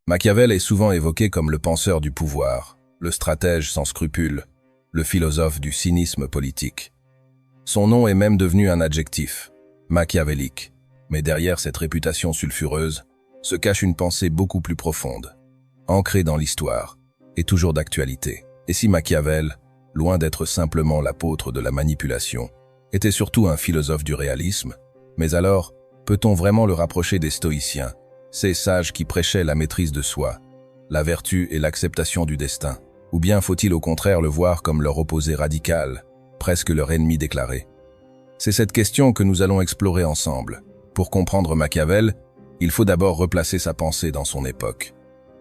Machiavel est souvent évoqué comme le penseur du pouvoir, le stratège sans scrupules, le philosophe du cynisme politique. Son nom est même devenu un adjectif, machiavélique, mais derrière cette réputation sulfureuse se cache une pensée beaucoup plus profonde, ancrée dans l'histoire et toujours d'actualité. Et si Machiavel, loin d'être simplement l'apôtre de la manipulation, était surtout un philosophe du réalisme, mais alors, peut-on vraiment le rapprocher des stoïciens, ces sages qui prêchaient la maîtrise de soi, la vertu et l'acceptation du destin? Ou bien faut-il au contraire le voir comme leur opposé radical, presque leur ennemi déclaré? C'est cette question que nous allons explorer ensemble. Pour comprendre Machiavel, il faut d'abord replacer sa pensée dans son époque.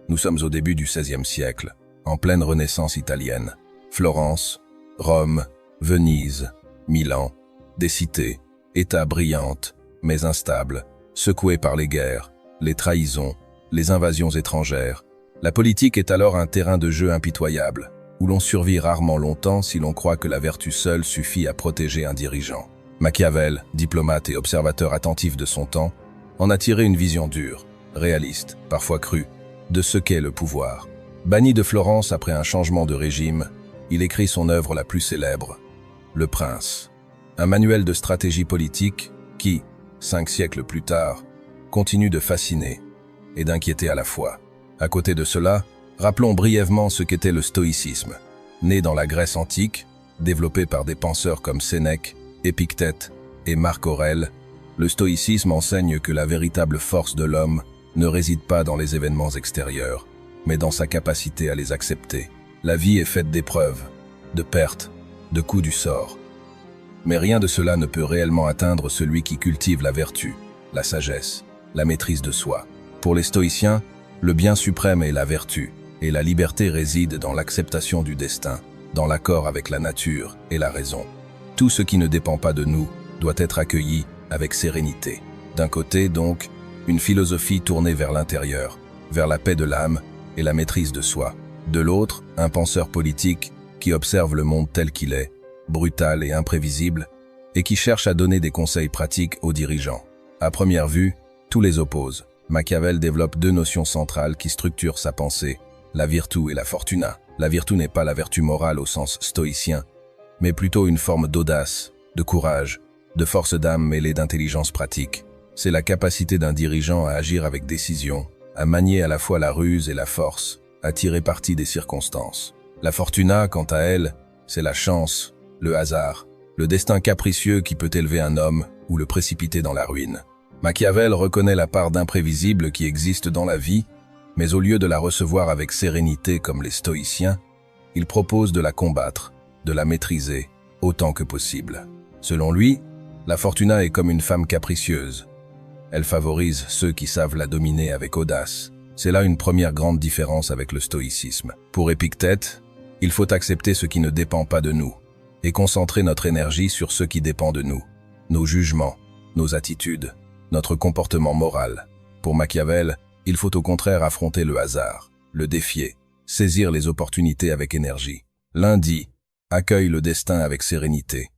Nous sommes au début du XVIe siècle, en pleine Renaissance italienne. Florence, Rome, Venise, Milan, des cités, États brillantes, mais instables, secoués par les guerres, les trahisons, les invasions étrangères. La politique est alors un terrain de jeu impitoyable, où l'on survit rarement longtemps si l'on croit que la vertu seule suffit à protéger un dirigeant. Machiavel, diplomate et observateur attentif de son temps, en a tiré une vision dure, réaliste, parfois crue, de ce qu'est le pouvoir. Banni de Florence après un changement de régime, il écrit son œuvre la plus célèbre, Le Prince, un manuel de stratégie politique qui, 5 siècles plus tard, continue de fasciner et d'inquiéter à la fois. À côté de cela, rappelons brièvement ce qu'était le stoïcisme. Né dans la Grèce antique, développé par des penseurs comme Sénèque, Épictète et Marc Aurèle, le stoïcisme enseigne que la véritable force de l'homme ne réside pas dans les événements extérieurs, mais dans sa capacité à les accepter. La vie est faite d'épreuves, de pertes, de coups du sort. Mais rien de cela ne peut réellement atteindre celui qui cultive la vertu, la sagesse, la maîtrise de soi. Pour les stoïciens, le bien suprême est la vertu, et la liberté réside dans l'acceptation du destin, dans l'accord avec la nature et la raison. Tout ce qui ne dépend pas de nous doit être accueilli avec sérénité. D'un côté, donc, une philosophie tournée vers l'intérieur, vers la paix de l'âme et la maîtrise de soi. De l'autre, un penseur politique qui observe le monde tel qu'il est, brutal et imprévisible, et qui cherche à donner des conseils pratiques aux dirigeants. À première vue, tous les opposent. Machiavel développe 2 notions centrales qui structurent sa pensée, la virtu et la fortuna. La virtu n'est pas la vertu morale au sens stoïcien, mais plutôt une forme d'audace, de courage, de force d'âme mêlée d'intelligence pratique. C'est la capacité d'un dirigeant à agir avec décision, à manier à la fois la ruse et la force, à tirer parti des circonstances. La fortuna, quant à elle, c'est la chance, le hasard, le destin capricieux qui peut élever un homme ou le précipiter dans la ruine. Machiavel reconnaît la part d'imprévisible qui existe dans la vie, mais au lieu de la recevoir avec sérénité comme les stoïciens, il propose de la combattre, de la maîtriser autant que possible. Selon lui, la fortuna est comme une femme capricieuse. Elle favorise ceux qui savent la dominer avec audace. C'est là une première grande différence avec le stoïcisme. Pour Épictète, il faut accepter ce qui ne dépend pas de nous et concentrer notre énergie sur ce qui dépend de nous, nos jugements, nos attitudes, notre comportement moral. Pour Machiavel, il faut au contraire affronter le hasard, le défier, saisir les opportunités avec énergie. L'un dit « accueille le destin avec sérénité ».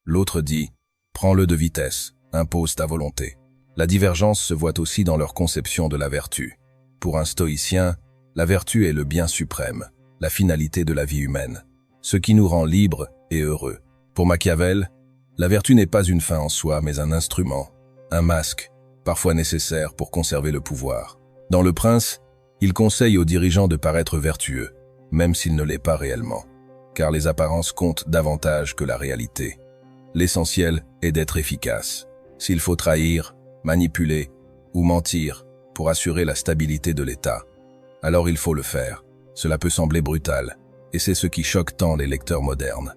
L'autre dit « prends-le de vitesse, impose ta volonté ». La divergence se voit aussi dans leur conception de la vertu. Pour un stoïcien, la vertu est le bien suprême, la finalité de la vie humaine, ce qui nous rend libres et heureux. Pour Machiavel, la vertu n'est pas une fin en soi, mais un instrument, un masque, parfois nécessaire pour conserver le pouvoir. Dans Le Prince, il conseille aux dirigeants de paraître vertueux, même s'il ne l'est pas réellement, car les apparences comptent davantage que la réalité. L'essentiel est d'être efficace. S'il faut trahir, manipuler ou mentir pour assurer la stabilité de l'État, alors il faut le faire. Cela peut sembler brutal, et c'est ce qui choque tant les lecteurs modernes.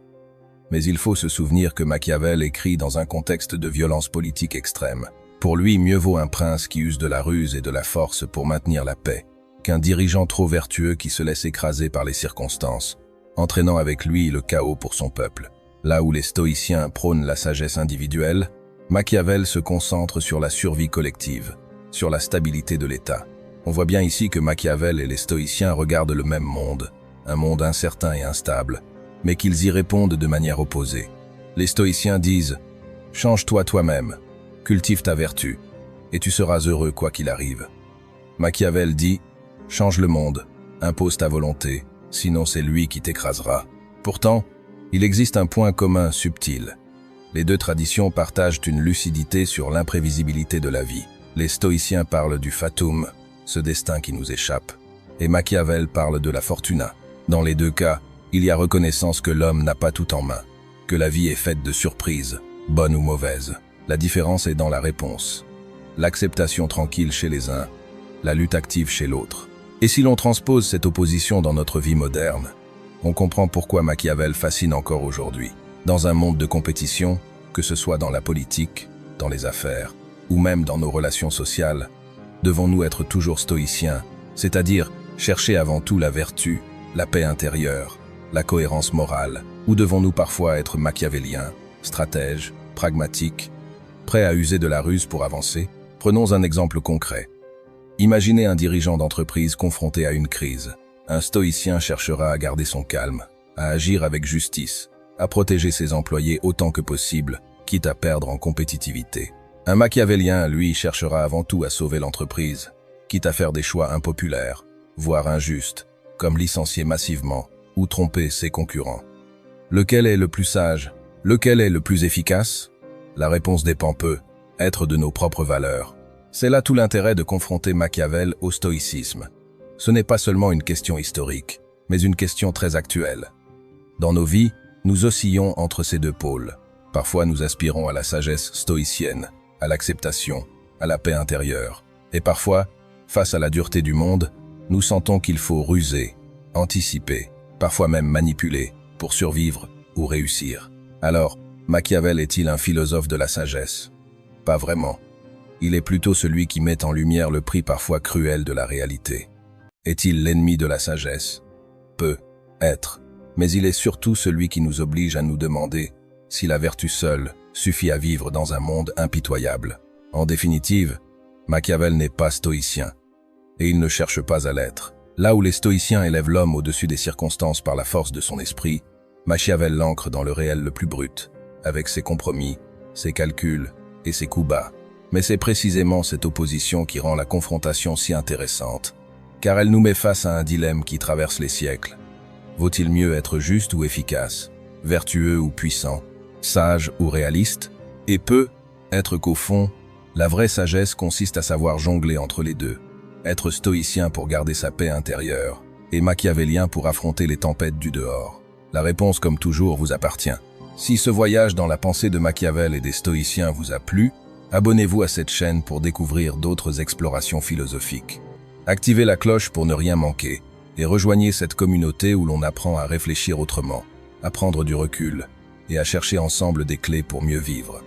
Mais il faut se souvenir que Machiavel écrit dans un contexte de violence politique extrême. Pour lui, mieux vaut un prince qui use de la ruse et de la force pour maintenir la paix, qu'un dirigeant trop vertueux qui se laisse écraser par les circonstances, entraînant avec lui le chaos pour son peuple. Là où les stoïciens prônent la sagesse individuelle, Machiavel se concentre sur la survie collective, sur la stabilité de l'État. On voit bien ici que Machiavel et les stoïciens regardent le même monde, un monde incertain et instable, mais qu'ils y répondent de manière opposée. Les stoïciens disent « change-toi toi-même, cultive ta vertu, et tu seras heureux quoi qu'il arrive ». Machiavel dit Change le monde, impose ta volonté, sinon c'est lui qui t'écrasera. Pourtant, il existe un point commun subtil. Les deux traditions partagent une lucidité sur l'imprévisibilité de la vie. Les stoïciens parlent du fatum, ce destin qui nous échappe, et Machiavel parle de la fortuna. Dans les deux cas, il y a reconnaissance que l'homme n'a pas tout en main, que la vie est faite de surprises, bonnes ou mauvaises. La différence est dans la réponse. L'acceptation tranquille chez les uns, la lutte active chez l'autre. Et si l'on transpose cette opposition dans notre vie moderne, on comprend pourquoi Machiavel fascine encore aujourd'hui. Dans un monde de compétition, que ce soit dans la politique, dans les affaires, ou même dans nos relations sociales, devons-nous être toujours stoïciens, c'est-à-dire chercher avant tout la vertu, la paix intérieure, la cohérence morale, ou devons-nous parfois être machiavéliens, stratèges, pragmatiques, prêts à user de la ruse pour avancer? Prenons un exemple concret. Imaginez un dirigeant d'entreprise confronté à une crise. Un stoïcien cherchera à garder son calme, à agir avec justice, à protéger ses employés autant que possible, quitte à perdre en compétitivité. Un machiavélien, lui, cherchera avant tout à sauver l'entreprise, quitte à faire des choix impopulaires, voire injustes, comme licencier massivement ou tromper ses concurrents. Lequel est le plus sage? Lequel est le plus efficace? La réponse dépend peu, être de nos propres valeurs. C'est là tout l'intérêt de confronter Machiavel au stoïcisme. Ce n'est pas seulement une question historique, mais une question très actuelle. Dans nos vies, nous oscillons entre ces deux pôles. Parfois nous aspirons à la sagesse stoïcienne, à l'acceptation, à la paix intérieure. Et parfois, face à la dureté du monde, nous sentons qu'il faut ruser, anticiper, parfois même manipuler, pour survivre ou réussir. Alors, Machiavel est-il un philosophe de la sagesse? Pas vraiment. Il est plutôt celui qui met en lumière le prix parfois cruel de la réalité. Est-il l'ennemi de la sagesse? Peut être. Mais il est surtout celui qui nous oblige à nous demander si la vertu seule suffit à vivre dans un monde impitoyable. En définitive, Machiavel n'est pas stoïcien, et il ne cherche pas à l'être. Là où les stoïciens élèvent l'homme au-dessus des circonstances par la force de son esprit, Machiavel l'ancre dans le réel le plus brut, avec ses compromis, ses calculs et ses coups bas. Mais c'est précisément cette opposition qui rend la confrontation si intéressante, car elle nous met face à un dilemme qui traverse les siècles. Vaut-il mieux être juste ou efficace, vertueux ou puissant, sage ou réaliste? Et peut être qu'au fond, la vraie sagesse consiste à savoir jongler entre les deux, être stoïcien pour garder sa paix intérieure, et machiavélien pour affronter les tempêtes du dehors. La réponse, comme toujours, vous appartient. Si ce voyage dans la pensée de Machiavel et des stoïciens vous a plu, abonnez-vous à cette chaîne pour découvrir d'autres explorations philosophiques. Activez la cloche pour ne rien manquer et rejoignez cette communauté où l'on apprend à réfléchir autrement, à prendre du recul et à chercher ensemble des clés pour mieux vivre.